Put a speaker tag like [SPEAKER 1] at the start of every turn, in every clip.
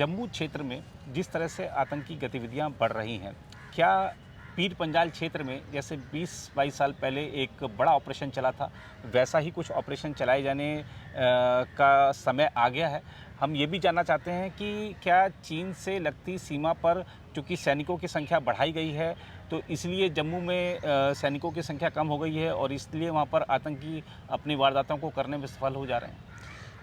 [SPEAKER 1] जम्मू क्षेत्र में जिस तरह से आतंकी गतिविधियां बढ़ रही हैं, क्या पीर पंजाल क्षेत्र में जैसे 20-22 साल पहले एक बड़ा ऑपरेशन चला था, वैसा ही कुछ ऑपरेशन चलाए जाने का समय आ गया है? हम ये भी जानना चाहते हैं कि क्या चीन से लगती सीमा पर चूँकि सैनिकों की संख्या बढ़ाई गई है, तो इसलिए जम्मू में सैनिकों की संख्या कम हो गई है और इसलिए वहाँ पर आतंकी अपनी वारदातों को करने में सफल हो जा रहे हैं?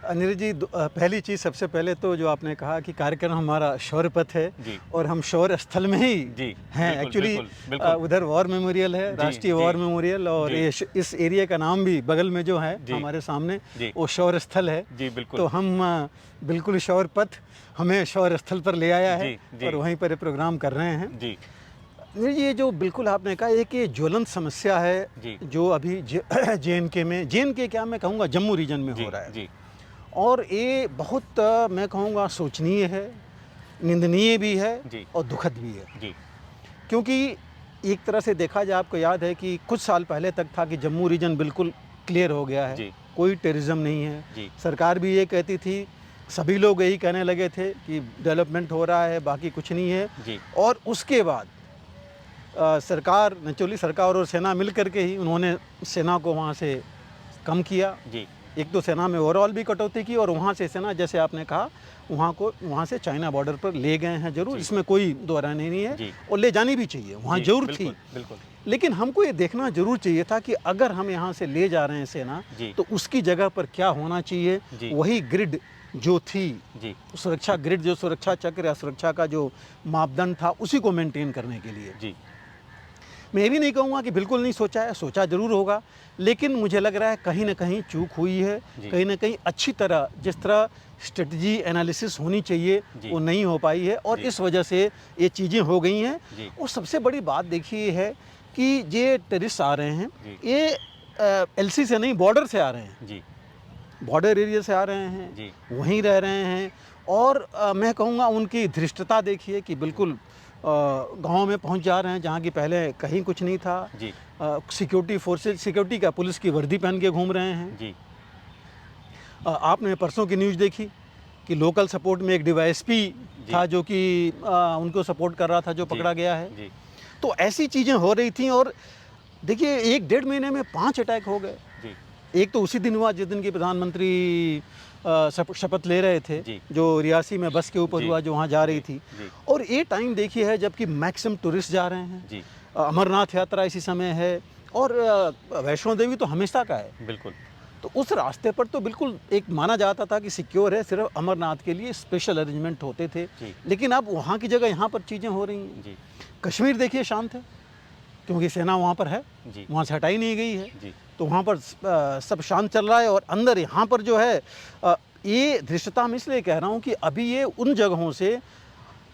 [SPEAKER 2] अनिल जी, पहली चीज़ सबसे पहले तो जो आपने कहा कि कार्यक्रम हमारा शौर्य पथ है और हम शौर्य स्थल में ही हैं। एक्चुअली उधर वॉर मेमोरियल है, राष्ट्रीय वॉर मेमोरियल, और इस एरिया का नाम भी बगल में जो है हमारे सामने वो शौर्य स्थल है। तो हम बिल्कुल शौर्य पथ हमें शौर्य स्थल पर ले आया है और वहीं पर प्रोग्राम कर रहे हैं। ये जो बिल्कुल आपने कहा, एक ये ज्वलंत समस्या है जो अभी JNK में, JNK क्या मैं कहूँगा, जम्मू रीजन में हो रहा है। और ये बहुत मैं कहूँगा सोचनीय है, निंदनीय भी है और दुखद भी है। क्योंकि एक तरह से देखा जाए, आपको याद है कि कुछ साल पहले तक था कि जम्मू रीजन बिल्कुल क्लियर हो गया है, कोई टेररिज्म नहीं है। सरकार भी ये कहती थी, सभी लोग यही कहने लगे थे कि डेवलपमेंट हो रहा है, बाकी कुछ नहीं है। और उसके बाद सरकार, नेचुरली सरकार और सेना मिल करके ही उन्होंने सेना को वहाँ से कम किया। एक तो सेना में ओवरऑल भी कटौती की और वहाँ से सेना, जैसे आपने कहा, वहाँ से चाइना बॉर्डर पर ले गए हैं जरूर, इसमें कोई दो राय नहीं है, और ले जानी भी चाहिए, वहाँ जरूर थी। लेकिन हमको ये देखना जरूर चाहिए था कि अगर हम यहाँ से ले जा रहे हैं सेना, तो उसकी जगह पर क्या होना चाहिए, वही ग्रिड जो थी, सुरक्षा ग्रिड, जो सुरक्षा चक्र या सुरक्षा का जो मापदंड था, उसी को मेंटेन करने के लिए। मैं ये भी नहीं कहूँगा कि बिल्कुल नहीं सोचा है, सोचा ज़रूर होगा, लेकिन मुझे लग रहा है कहीं ना कहीं चूक हुई है, कहीं ना कहीं अच्छी तरह जिस तरह स्ट्रेटजी एनालिसिस होनी चाहिए वो नहीं हो पाई है, और इस वजह से ये चीज़ें हो गई हैं। और सबसे बड़ी बात देखिए है कि ये टेररिस्ट आ रहे हैं, ये LC से नहीं, बॉर्डर से आ रहे हैं, बॉर्डर एरिया से आ रहे हैं, वहीं रह रहे हैं। और मैं कहूँगा उनकी धृष्टता देखिए कि बिल्कुल गांव में पहुंच जा रहे हैं जहां की पहले कहीं कुछ नहीं था। सिक्योरिटी फोर्सेस, सिक्योरिटी का पुलिस की वर्दी पहन के घूम रहे हैं। आपने परसों की न्यूज़ देखी कि लोकल सपोर्ट में एक DYSP था जो कि उनको सपोर्ट कर रहा था, जो पकड़ा गया है। तो ऐसी चीज़ें हो रही थी। और देखिए 1-1.5 महीने में 5 अटैक हो गए। एक तो उसी दिन हुआ जिस दिन की प्रधानमंत्री शपथ ले रहे थे, जो रियासी में बस के ऊपर हुआ, जो वहाँ जा रही थी। और ये टाइम देखिए है जबकि मैक्सिमम टूरिस्ट जा रहे हैं। अमरनाथ यात्रा इसी समय है, और वैष्णो देवी तो हमेशा का है। बिल्कुल। तो उस रास्ते पर तो बिल्कुल एक माना जाता था कि सिक्योर है, सिर्फ अमरनाथ के लिए स्पेशल अरेंजमेंट होते थे। लेकिन अब वहाँ की जगह यहाँ पर चीज़ें हो रही हैं। कश्मीर देखिए शांत है, क्योंकि सेना वहाँ पर है, वहाँ से हटाई नहीं गई है, तो वहाँ पर सब शांत चल रहा है। और अंदर यहाँ पर जो है, ये धृष्टता मैं इसलिए कह रहा हूँ कि अभी ये उन जगहों से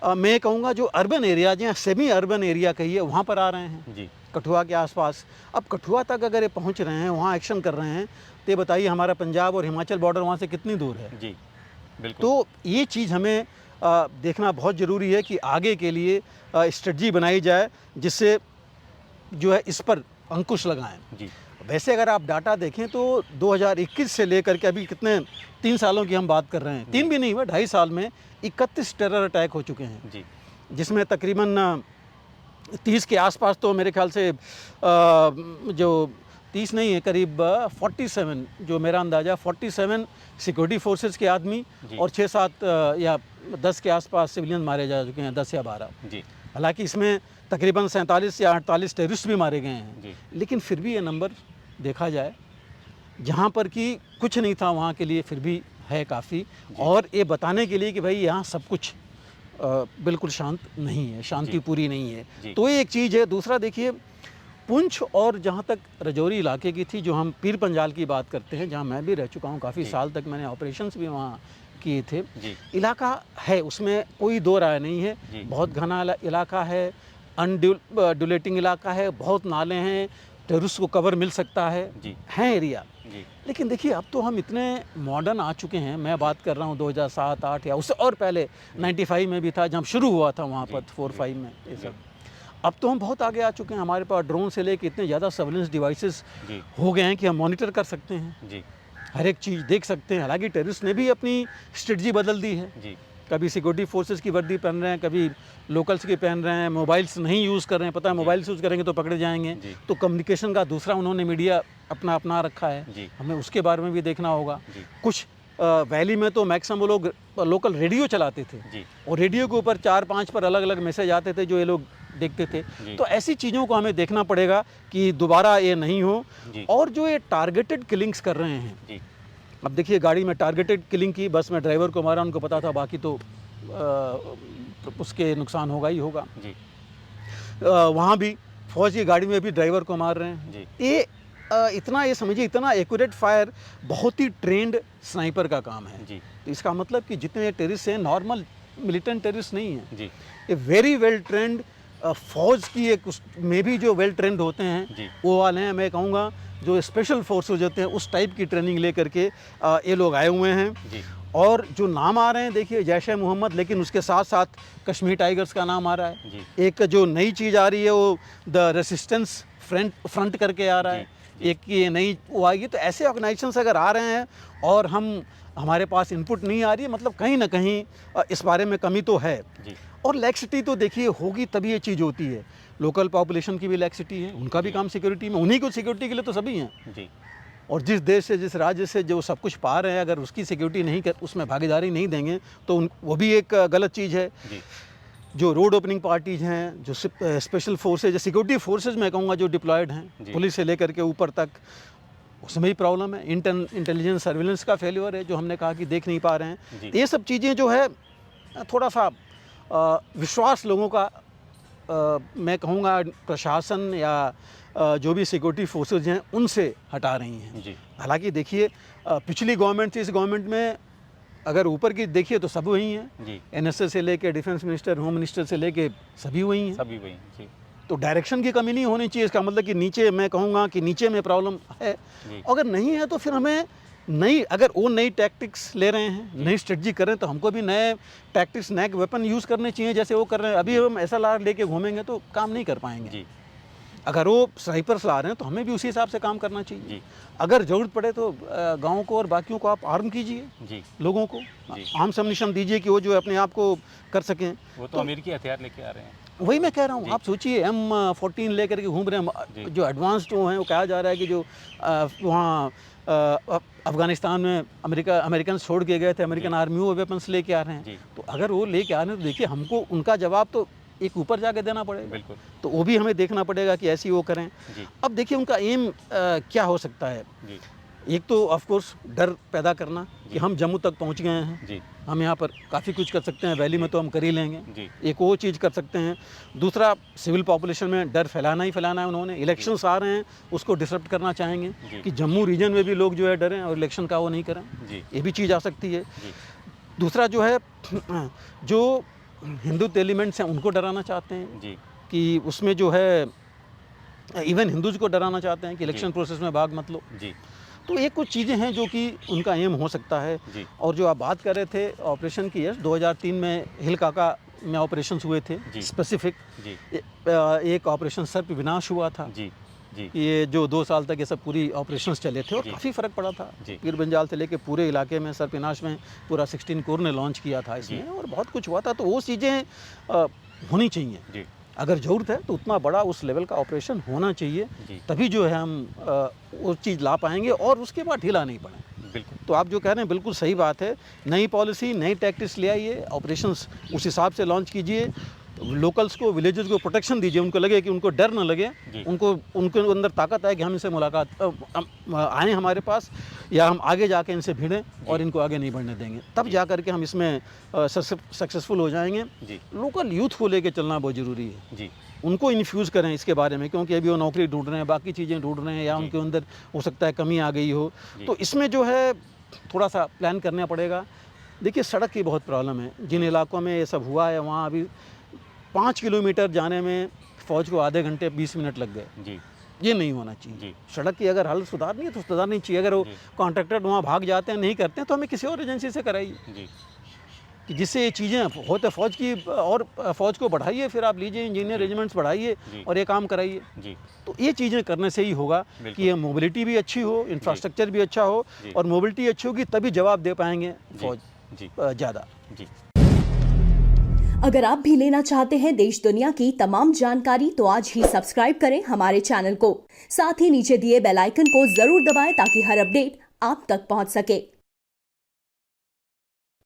[SPEAKER 2] मैं कहूँगा जो अर्बन एरिया, या सेमी अर्बन एरिया कहिए, वहाँ पर आ रहे हैं, कठुआ के आसपास। अब कठुआ तक अगर ये पहुँच रहे हैं, वहाँ एक्शन कर रहे हैं, तो ये बताइए हमारा पंजाब और हिमाचल बॉर्डर वहाँ से कितनी दूर है। तो ये चीज़ हमें देखना बहुत ज़रूरी है कि आगे के लिए स्ट्रेटजी बनाई जाए जिससे जो है इस पर अंकुश लगाएं। वैसे अगर आप डाटा देखें तो 2021 से लेकर के अभी कितने 3 सालों की हम बात कर रहे हैं, 3 भी नहीं हुआ, 2.5 साल में 31 टेरर अटैक हो चुके हैं, जिसमें तकरीबन 30 के आसपास, तो मेरे ख्याल से जो 30 नहीं है, करीब 47, जो मेरा अंदाज़ा 47 सिक्योरिटी फोर्सेस के आदमी और 6-7 या 10 के आसपास सिविलियन मारे जा चुके हैं, 10 या 12। हालांकि इसमें तकरीबन 47 या 48 टेररिस्ट भी मारे गए हैं। लेकिन फिर भी ये नंबर देखा जाए, जहाँ पर कि कुछ नहीं था वहाँ के लिए फिर भी है काफ़ी। और ये बताने के लिए कि भाई यहाँ सब कुछ बिल्कुल शांत नहीं है, शांति पूरी नहीं है। तो ये एक चीज़ है। दूसरा देखिए, पुंछ और जहाँ तक राजौरी इलाके की थी, जो हम पीर पंजाल की बात करते हैं, जहाँ मैं भी रह चुका हूँ काफ़ी साल तक, मैंने ऑपरेशंस भी वहाँ किए थे। इलाका है, उसमें कोई दो राय नहीं है, बहुत घना इलाका है, अनड्यूलेटिंग इलाका है, बहुत नाले हैं, टेररिस्ट को कवर मिल सकता है एरिया। लेकिन देखिए अब तो हम इतने मॉडर्न आ चुके हैं, मैं बात कर रहा हूँ 2007-8 या उससे और पहले 95 में भी था जब शुरू हुआ था वहाँ पर 4-5 में ये सब। अब तो हम बहुत आगे आ चुके हैं, हमारे पास ड्रोन से लेके इतने ज़्यादा सर्वेलेंस डिवाइसेस हो गए हैं कि हम मॉनिटर कर सकते हैं, हर एक चीज़ देख सकते हैं। हालांकि टेररिस्ट ने भी अपनी स्ट्रेटजी बदल दी है, कभी सिक्योरिटी फोर्सेस की वर्दी पहन रहे हैं, कभी लोकल्स की पहन रहे हैं, मोबाइल्स नहीं यूज़ कर रहे हैं, पता है मोबाइल्स यूज़ करेंगे तो पकड़े जाएंगे। तो कम्युनिकेशन का दूसरा उन्होंने मीडिया अपना रखा है, हमें उसके बारे में भी देखना होगा। कुछ वैली में तो मैक्सिमम वो लोग लोकल रेडियो चलाते थे और रेडियो के ऊपर 4-5 पर अलग अलग मैसेज आते थे जो ये लोग देखते थे। तो ऐसी चीज़ों को हमें देखना पड़ेगा कि दोबारा ये नहीं हो। और जो ये टारगेटेड किलिंग्स कर रहे हैं, अब देखिए गाड़ी में टारगेटेड किलिंग की, बस में ड्राइवर को मारा, उनको पता था, बाकी तो उसके नुकसान होगा ही होगा। वहाँ भी फौज की गाड़ी में भी ड्राइवर को मार रहे हैं। ये इतना, ये समझिए, इतना एक्यूरेट फायर बहुत ही ट्रेंड स्नाइपर का काम है। तो इसका मतलब कि जितने टेररिस्ट हैं नॉर्मल मिलिटेंट टेररिस्ट नहीं है, ये वेरी वेल ट्रेंड फौज की एक में भी जो वेल ट्रेंड होते हैं वो वाले हैं। मैं कहूँगा जो स्पेशल फोर्सेज होते हैं उस टाइप की ट्रेनिंग लेकर के ये लोग आए हुए हैं। और जो नाम आ रहे हैं, देखिए जैश-ए मोहम्मद, लेकिन उसके साथ साथ कश्मीर टाइगर्स का नाम आ रहा है। एक जो नई चीज़ आ रही है वो द रेसिस्टेंस फ्रंट करके आ रहा है, एक ये नई वो आएगी। तो ऐसे ऑर्गेनाइजेशंस अगर आ रहे हैं और हमारे पास इनपुट नहीं आ रही है, मतलब कहीं ना कहीं इस बारे में कमी तो है। और लैक्सिटी तो देखिए होगी तभी ये चीज़ होती है। लोकल पॉपुलेशन की भी लैक्सिटी है, उनका भी काम सिक्योरिटी में, उन्हीं को सिक्योरिटी के लिए तो सभी हैं। और जिस देश से, जिस राज्य से जो सब कुछ पा रहे हैं, अगर उसकी सिक्योरिटी नहीं कर, उसमें भागीदारी नहीं देंगे तो वो भी एक गलत चीज़ है। जो रोड ओपनिंग पार्टीज हैं, जो स्पेशल फोर्सेज, सिक्योरिटी फोर्सेज मैं कहूँगा जो डिप्लॉयड हैं, पुलिस से लेकर के ऊपर तक, उसमें भी प्रॉब्लम है। इंटेलिजेंस सर्विलेंस का फेल्योर है, जो हमने कहा कि देख नहीं पा रहे हैं। ये सब चीज़ें जो है थोड़ा सा विश्वास लोगों का, मैं कहूँगा प्रशासन या जो भी सिक्योरिटी फोर्सेज हैं उनसे हटा रही हैं। हालांकि देखिए पिछली गवर्नमेंट से इस गवर्नमेंट में अगर ऊपर की देखिए तो सब वही हैं, NSA से लेके डिफेंस मिनिस्टर, होम मिनिस्टर से लेके सभी वही हैं। तो डायरेक्शन की कमी नहीं होनी चाहिए। इसका मतलब कि नीचे, मैं कहूँगा कि नीचे में प्रॉब्लम है। अगर नहीं है तो फिर हमें अगर वो नई टैक्टिक्स ले रहे हैं, नई स्ट्रेटजी कर रहे हैं, तो हमको भी नए टैक्टिक्स, नए वेपन यूज़ करने चाहिए जैसे वो कर रहे हैं। अभी हम SLR लेके घूमेंगे तो काम नहीं कर पाएंगे। अगर वो स्नाइपर्स ला रहे हैं तो हमें भी उसी हिसाब से काम करना चाहिए। अगर ज़रूरत पड़े तो गाँव को और बाकियों को आप आर्म कीजिए, लोगों को आर्म्स एम्युनिशन दीजिए कि वो जो अपने आप को कर सकें।
[SPEAKER 1] वो तो अमेरिकी हथियार लेके आ रहे हैं।
[SPEAKER 2] वही मैं कह रहा हूँ, आप सोचिए M14 लेकर के घूम रहे हैं, जो एडवांस्ड वो हैं। वो कहा जा रहा है कि जो वहाँ अफगानिस्तान में अमेरिकन छोड़ के गए थे, अमेरिकन आर्मी वो वेपन्स लेके आ रहे हैं। तो अगर वो लेके आ रहे हैं तो देखिए हमको उनका जवाब तो एक ऊपर जाके देना पड़ेगा। तो वो भी हमें देखना पड़ेगा कि ऐसी वो करें। अब देखिए उनका एम क्या हो सकता है। एक तो ऑफ कोर्स डर पैदा करना कि हम जम्मू तक पहुंच गए हैं, हम यहाँ पर काफ़ी कुछ कर सकते हैं, वैली में तो हम कर ही लेंगे, एक वो चीज़ कर सकते हैं। दूसरा, सिविल पॉपुलेशन में डर फैलाना ही फैलाना है उन्होंने। इलेक्शंस आ रहे हैं, उसको डिसरप्ट करना चाहेंगे कि जम्मू रीजन में भी लोग जो है डरें और इलेक्शन का वो नहीं करें। ये भी चीज़ आ सकती है। दूसरा जो है, जो हिंदू एलिमेंट्स हैं उनको डराना चाहते हैं कि उसमें जो है, इवन हिंदूज को डराना चाहते हैं कि इलेक्शन प्रोसेस में भाग मत लो। तो ये कुछ चीज़ें हैं जो कि उनका एम हो सकता है। और जो आप बात कर रहे थे ऑपरेशन की, 2003 में हिल काका में ऑपरेशंस हुए थे स्पेसिफिक। एक ऑपरेशन सर्प विनाश हुआ था। ये जो 2 साल तक ये सब पूरी ऑपरेशंस चले थे और काफ़ी फ़र्क पड़ा था। पीर बंजाल से लेके पूरे इलाके में सर्प विनाश में पूरा 16 कोर ने लॉन्च किया था इसमें, और बहुत कुछ हुआ था। तो वो चीज़ें होनी चाहिए। अगर ज़रूरत है तो उतना बड़ा उस लेवल का ऑपरेशन होना चाहिए, तभी जो है हम वो चीज़ ला पाएंगे और उसके बाद ढीला नहीं पड़े। तो आप जो कह रहे हैं बिल्कुल सही बात है। नई पॉलिसी, नई टैक्टिक्स ले आइए, ऑपरेशंस उस हिसाब से लॉन्च कीजिए, लोकल्स को, विलेजेस को प्रोटेक्शन दीजिए, उनको लगे कि उनको डर न लगे, उनके अंदर ताकत है कि हम इनसे मुलाकात आए हमारे पास, या हम आगे जाके इनसे भिड़ें और इनको आगे नहीं बढ़ने देंगे। तब जा करके हम इसमें सक्सेसफुल हो जाएंगे। लोकल यूथ को लेके चलना बहुत ज़रूरी है। उनको इन्फ्यूज़ करें इसके बारे में, क्योंकि अभी वो नौकरी ढूंढ रहे हैं, बाकी चीज़ें ढूंढ रहे हैं, या उनके अंदर हो सकता है कमी आ गई हो। तो इसमें जो है थोड़ा सा प्लान करना पड़ेगा। देखिए सड़क की बहुत प्रॉब्लम है। जिन इलाकों में ये सब हुआ है वहाँ अभी 5 किलोमीटर जाने में फ़ौज को आधे घंटे 20 मिनट लग गए। ये नहीं होना चाहिए। सड़क की अगर हालत सुधारनी है तो सुधारनी चाहिए। अगर वो कॉन्ट्रैक्टर वहाँ भाग जाते हैं, नहीं करते हैं, तो हमें किसी और एजेंसी से कराइए कि जिससे ये चीज़ें होते फ़ौज की, और फ़ौज को बढ़ाइए, फिर आप लीजिए इंजीनियर रेजिमेंट्स बढ़ाइए और ये काम कराइए। तो ये चीज़ें करने से ही होगा कि ये मोबिलिटी भी अच्छी हो, इंफ्रास्ट्रक्चर भी अच्छा हो, और मोबिलिटी अच्छी होगी तभी जवाब दे पाएंगे फ़ौज ज़्यादा।
[SPEAKER 3] अगर आप भी लेना चाहते हैं देश दुनिया की तमाम जानकारी तो आज ही सब्सक्राइब करें हमारे चैनल को। साथ ही नीचे दिए बेल आइकन को जरूर दबाएं ताकि हर अपडेट आप तक पहुंच सके।